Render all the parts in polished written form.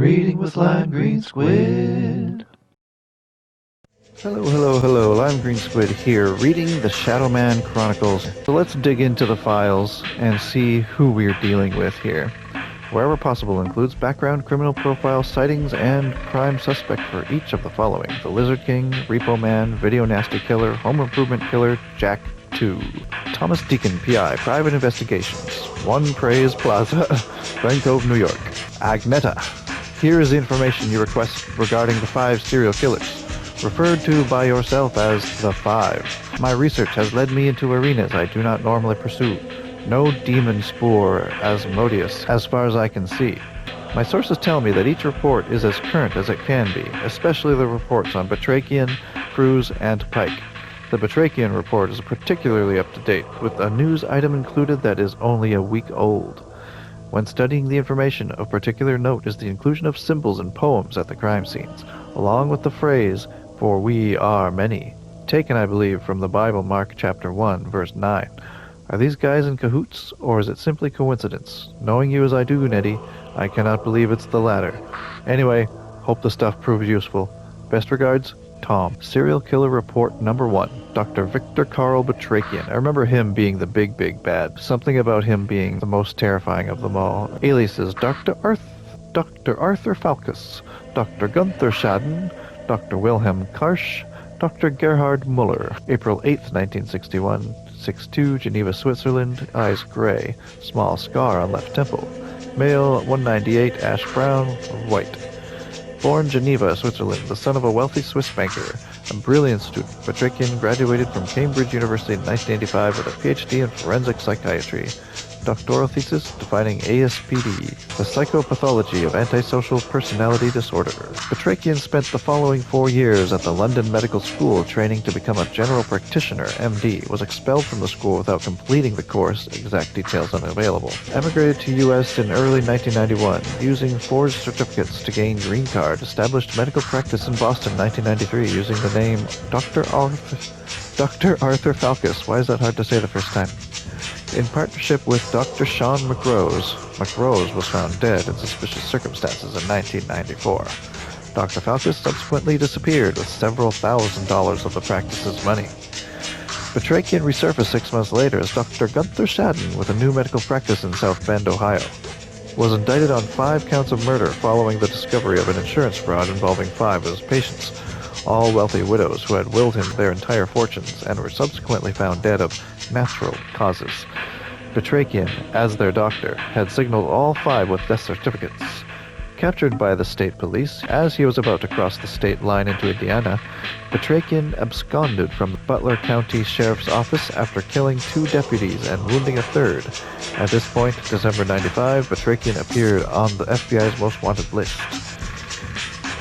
Reading with LimeGreenSquid. Hello, LimeGreenSquid here, reading the Shadowman Chronicles. So let's dig into the files and see who we're dealing with here. Wherever possible includes background, criminal profile, sightings, and prime suspect for each of the following: the Lizard King, Repo Man, Video Nasty Killer, Home Improvement Killer, Jack 2. Thomas Deacon, PI, Private Investigations, One Praise Plaza, Glen Cove, New York. Agneta. Here is the information you request regarding the 5 serial killers, referred to by yourself as the 5. My research has led me into arenas I do not normally pursue. No demon spore Asmodeus, as far as I can see. My sources tell me that each report is as current as it can be, especially the reports on Batrachian, Cruz, and Pike. The Batrachian report is particularly up-to-date, with a news item included that is only a week old. When studying the information, of particular note is the inclusion of symbols and poems at the crime scenes, along with the phrase, "For we are many," taken, I believe, from the Bible, Mark chapter 1, verse 9. Are these guys in cahoots, or is it simply coincidence? Knowing you as I do, Nettie, I cannot believe it's the latter. Anyway, hope the stuff proves useful. Best regards, Tom. Serial Killer Report Number 1. Dr. Victor Carl Batrachian. I remember him being the big bad. Something about him being the most terrifying of them all. Aliases: Dr. Arthur Falkus, Dr. Gunther Schaden, Dr. Wilhelm Karsch, Dr. Gerhard Muller. April 8th, 1961. 6'2", Geneva, Switzerland, eyes gray, small scar on left temple. Male, 198, ash brown, white. Born Geneva, Switzerland, the son of a wealthy Swiss banker, a brilliant student, Batrachian graduated from Cambridge University in 1985 with a PhD in forensic psychiatry. Doctoral thesis defining ASPD, the psychopathology of antisocial personality disorder. Batrachian spent the following 4 years at the London Medical School training to become a general practitioner, MD, was expelled from the school without completing the course, exact details unavailable. Emigrated to U.S. in early 1991, using forged certificates to gain green card, established medical practice in Boston 1993 using the name Dr. Arthur Falkus. Why is that hard to say the first time? In partnership with Dr. Sean McRose. McRose was found dead in suspicious circumstances in 1994. Dr. Falkus subsequently disappeared with several $1,000s of the practice's money. Batrachian resurfaced 6 months later as Dr. Gunther Schaden with a new medical practice in South Bend, Ohio. Was indicted on 5 counts of murder following the discovery of an insurance fraud involving 5 of his patients, all wealthy widows who had willed him their entire fortunes and were subsequently found dead of natural causes. Batrachian, as their doctor, had signaled all 5 with death certificates. Captured by the state police, as he was about to cross the state line into Indiana, Batrachian absconded from the Butler County Sheriff's Office after killing 2 deputies and wounding a 3rd. At this point, December 95, Batrachian appeared on the FBI's most wanted list.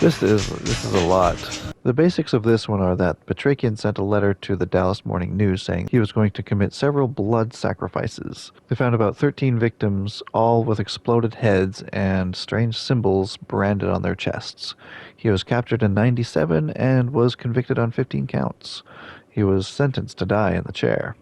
This is a lot. The basics of this one are that Batrachian sent a letter to the Dallas Morning News saying he was going to commit several blood sacrifices. They found about 13 victims, all with exploded heads and strange symbols branded on their chests. He was captured in 97 and was convicted on 15 counts. He was sentenced to die in the chair.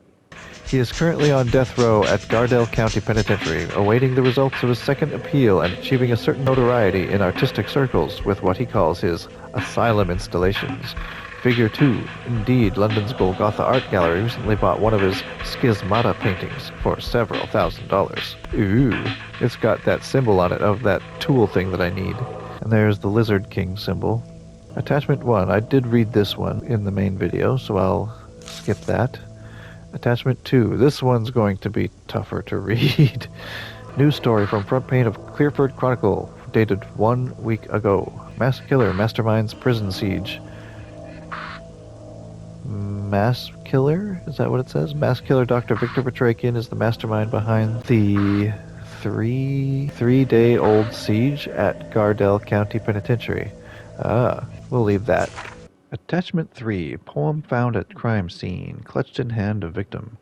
He is currently on death row at Gardell County Penitentiary, awaiting the results of his second appeal and achieving a certain notoriety in artistic circles with what he calls his asylum installations. Figure 2. Indeed, London's Golgotha Art Gallery recently bought one of his schismata paintings for several $1,000s. Ooh, it's got that symbol on it of that tool thing that I need. And there's the Lizard King symbol. Attachment 1. I did read this one in the main video, so I'll skip that. Attachment 2. This one's going to be tougher to read. News story from front page of Clearford Chronicle, dated 1 week ago. Mass killer masterminds prison siege. Mass killer? Is that what it says? Mass killer Dr. Victor Batrachian is the mastermind behind the three-day-old siege at Gardell County Penitentiary. We'll leave that. Attachment 3. Poem found at crime scene, clutched in hand of victim.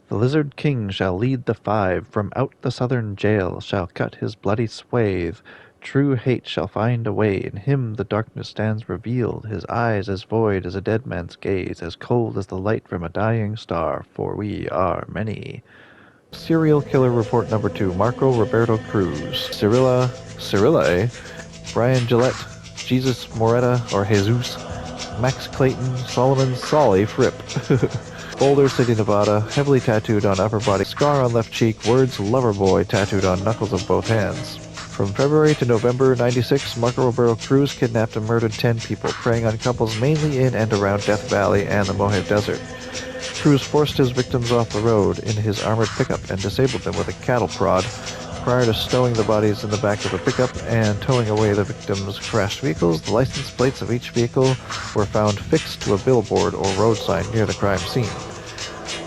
The Lizard King shall lead the 5, from out the southern jail shall cut his bloody swathe. True hate shall find a way, in him the darkness stands revealed, his eyes as void as a dead man's gaze, as cold as the light from a dying star, for we are many. Serial Killer Report Number 2, Marco Roberto Cruz. Cirillae Brian Gillette, Jesus Moretta or Jesus, Max Clayton, Solomon Solly Fripp. Boulder City, Nevada, heavily tattooed on upper body, scar on left cheek, words Loverboy tattooed on knuckles of both hands. From February to November 96, Marco Roberto Cruz kidnapped and murdered 10 people, preying on couples mainly in and around Death Valley and the Mojave Desert. Cruz forced his victims off the road in his armored pickup and disabled them with a cattle prod, prior to stowing the bodies in the back of the pickup and towing away the victims' crashed vehicles. The license plates of each vehicle were found fixed to a billboard or road sign near the crime scene.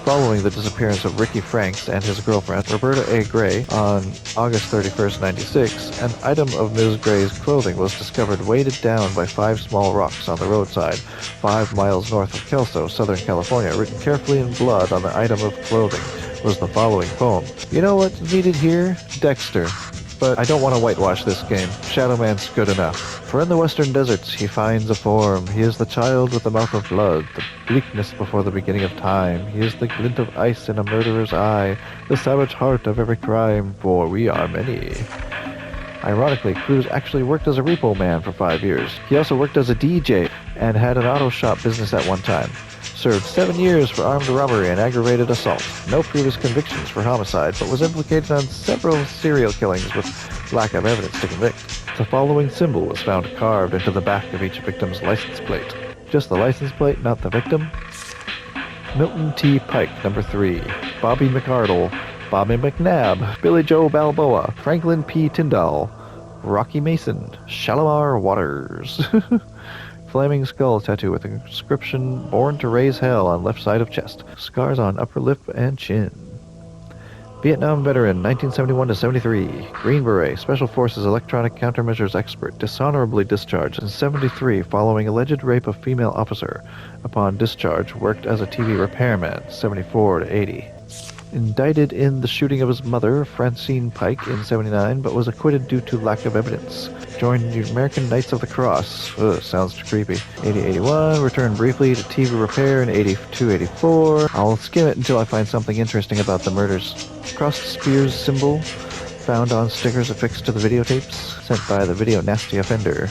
Following the disappearance of Ricky Franks and his girlfriend, Roberta A. Gray, on August 31st, 96, an item of Ms. Gray's clothing was discovered weighted down by 5 small rocks on the roadside, 5 miles north of Kelso, Southern California. Written carefully in blood on the item of clothing was the following poem. You know what's needed here? Dexter. But I don't want to whitewash this game. Shadowman's good enough. For in the western deserts he finds a form. He is the child with the mouth of blood, the bleakness before the beginning of time. He is the glint of ice in a murderer's eye, the savage heart of every crime, for we are many. Ironically, Cruz actually worked as a repo man for 5 years. He also worked as a DJ and had an auto shop business at one time. Served 7 years for armed robbery and aggravated assault. No previous convictions for homicide, but was implicated on several serial killings with lack of evidence to convict. The following symbol was found carved into the back of each victim's license plate. Just the license plate, not the victim. Milton T. Pike, number 3. Bobby McArdle. Bobby McNabb. Billy Joe Balboa. Franklin P. Tyndall. Rocky Mason. Shalimar Waters. Flaming skull tattoo with inscription, born to raise hell on left side of chest. Scars on upper lip and chin. Vietnam veteran, 1971 to 73. Green Beret, Special Forces electronic countermeasures expert, dishonorably discharged in 73 following alleged rape of female officer. Upon discharge, worked as a TV repairman, 74 to 80. Indicted in the shooting of his mother, Francine Pike, in 79, but was acquitted due to lack of evidence. Joined the American Knights of the Cross. Ugh, sounds creepy. 80-81, returned briefly to TV repair in 82-84. I'll skim it until I find something interesting about the murders. Crossed spears symbol, found on stickers affixed to the videotapes, sent by the video nasty offender.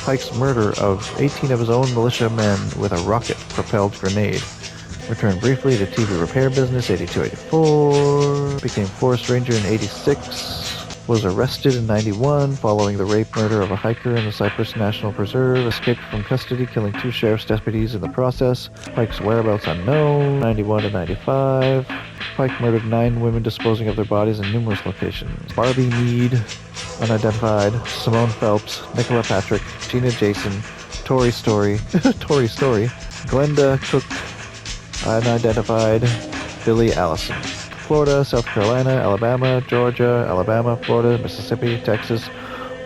Pike's murder of 18 of his own militia men with a rocket-propelled grenade. Returned briefly to TV repair business, 82-84. Became forest ranger in 86. Was arrested in 91 following the rape murder of a hiker in the Cypress National Preserve. Escaped from custody, killing 2 sheriff's deputies in the process. Pike's whereabouts unknown, 91 to 95. Pike murdered 9 women, disposing of their bodies in numerous locations. Barbie Meade, unidentified. Simone Phelps, Nicola Patrick, Gina Jason, Tori Story, Glenda Cook, unidentified. Billy Allison. Florida, South Carolina, Alabama, Georgia, Alabama, Florida, Mississippi, Texas,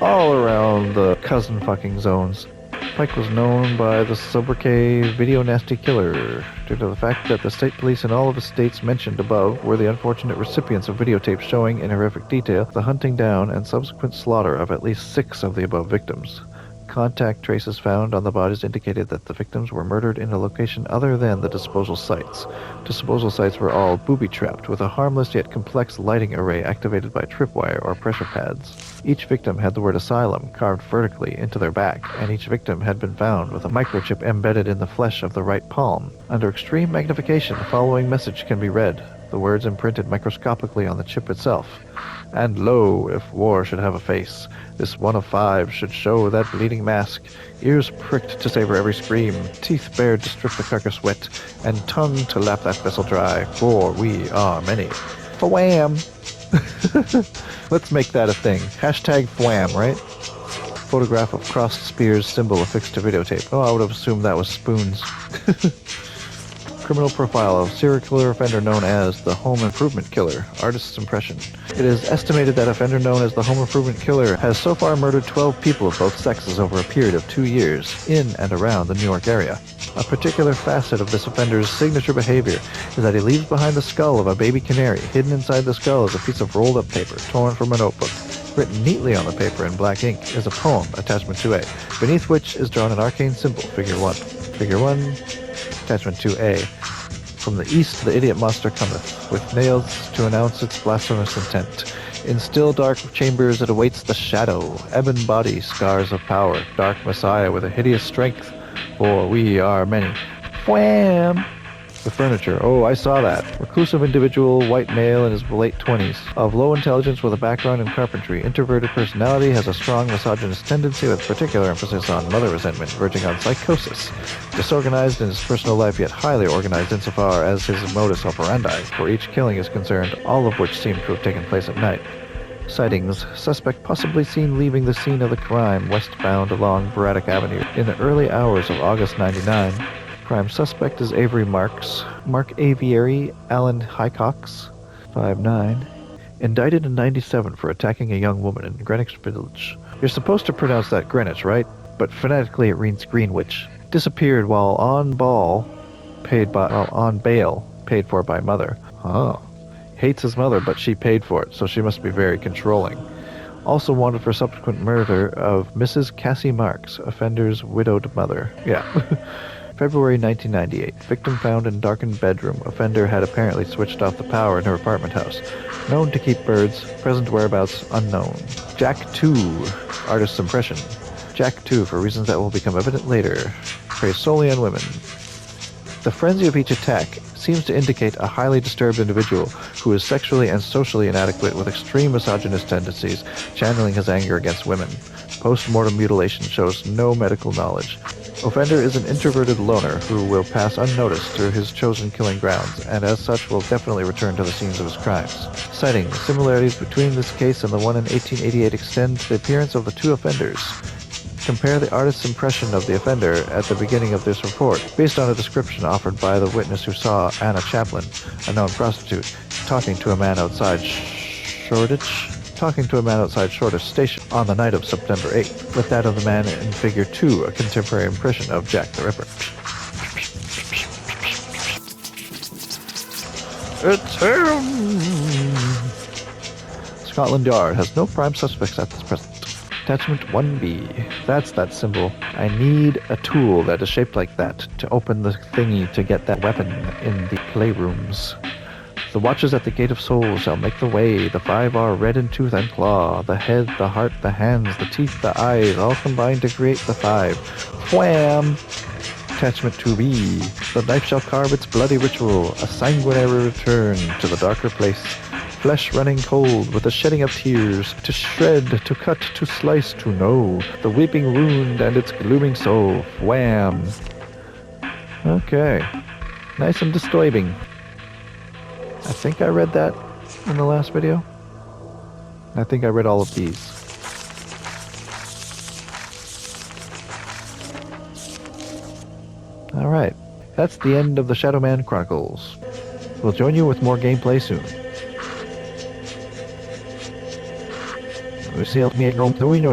all around the cousin fucking zones. Pike was known by the sobriquet Video Nasty Killer, due to the fact that the state police in all of the states mentioned above were the unfortunate recipients of videotapes showing in horrific detail the hunting down and subsequent slaughter of at least 6 of the above victims. Contact traces found on the bodies indicated that the victims were murdered in a location other than the disposal sites. Disposal sites were all booby-trapped with a harmless yet complex lighting array activated by tripwire or pressure pads. Each victim had the word asylum carved vertically into their back, and each victim had been found with a microchip embedded in the flesh of the right palm. Under extreme magnification, the following message can be read, the words imprinted microscopically on the chip itself. And lo, if war should have a face, this one of 5 should show that bleeding mask, ears pricked to savor every scream, teeth bared to strip the carcass wet, and tongue to lap that vessel dry, for we are many. FWAM! Let's make that a thing. Hashtag FWAM, right? Photograph of crossed spears symbol affixed to videotape. Oh, I would have assumed that was spoons. Criminal profile of serial killer offender known as the Home Improvement Killer. Artist's impression. It is estimated that offender known as the Home Improvement Killer has so far murdered 12 people of both sexes over a period of 2 years in and around the New York area. A particular facet of this offender's signature behavior is that he leaves behind the skull of a baby canary. Hidden inside the skull is a piece of rolled up paper torn from a notebook. Written neatly on the paper in black ink is a poem, attachment 2A, beneath which is drawn an arcane symbol, figure 1. Figure 1, attachment 2A. From the east the idiot monster cometh, with nails to announce its blasphemous intent. In still dark chambers it awaits the shadow, ebon body, scars of power, dark messiah with a hideous strength, for we are many. FWAM! The furniture. Oh, I saw that. Reclusive individual, white male in his late 20s. Of low intelligence with a background in carpentry. Introverted personality, has a strong misogynist tendency with particular emphasis on mother resentment, verging on psychosis. Disorganized in his personal life, yet highly organized insofar as his modus operandi, for each killing is concerned, all of which seem to have taken place at night. Sightings. Suspect possibly seen leaving the scene of the crime westbound along Braddock Avenue in the early hours of August 99. Prime suspect is Avery Marks, Mark Aviary, Alan Highcox, 5'9", indicted in 97 for attacking a young woman in Greenwich Village. You're supposed to pronounce that Greenwich, right? But phonetically it reads Greenwich. Disappeared while on bail, paid for by mother. Oh. Hates his mother, but she paid for it, so she must be very controlling. Also wanted for subsequent murder of Mrs. Cassie Marks, offender's widowed mother. Yeah. February 1998. Victim found in darkened bedroom. Offender had apparently switched off the power in her apartment house. Known to keep birds. Present whereabouts unknown. Jack 2. Artist's impression. Jack 2, for reasons that will become evident later. Preys solely on women. The frenzy of each attack seems to indicate a highly disturbed individual who is sexually and socially inadequate with extreme misogynist tendencies, channeling his anger against women. Post-mortem mutilation shows no medical knowledge. Offender is an introverted loner who will pass unnoticed through his chosen killing grounds, and as such will definitely return to the scenes of his crimes. Citing the similarities between this case and the one in 1888 extend to the appearance of the two offenders. Compare the artist's impression of the offender at the beginning of this report, based on a description offered by the witness who saw Anna Chaplin, a known prostitute, talking to a man outside Shoreditch Station on the night of September 8th, with that of the man in figure 2, a contemporary impression of Jack the Ripper. It's him! Scotland Yard has no prime suspects at this present. Attachment 1B. That's that symbol. I need a tool that is shaped like that to open the thingy to get that weapon in the playrooms. The watches at the gate of souls shall make the way. The 5 are red in tooth and claw. The head, the heart, the hands, the teeth, the eyes, all combine to create the 5. FWAM! Attachment 2B. The knife shall carve its bloody ritual, a sanguinary return to the darker place. Flesh running cold with the shedding of tears, to shred, to cut, to slice, to know the weeping wound and its glooming soul. FWAM! Okay. Nice and disturbing. I think I read that in the last video. I think I read all of these. Alright, that's the end of the Shadowman Chronicles. We'll join you with more gameplay soon. We see me at home, we know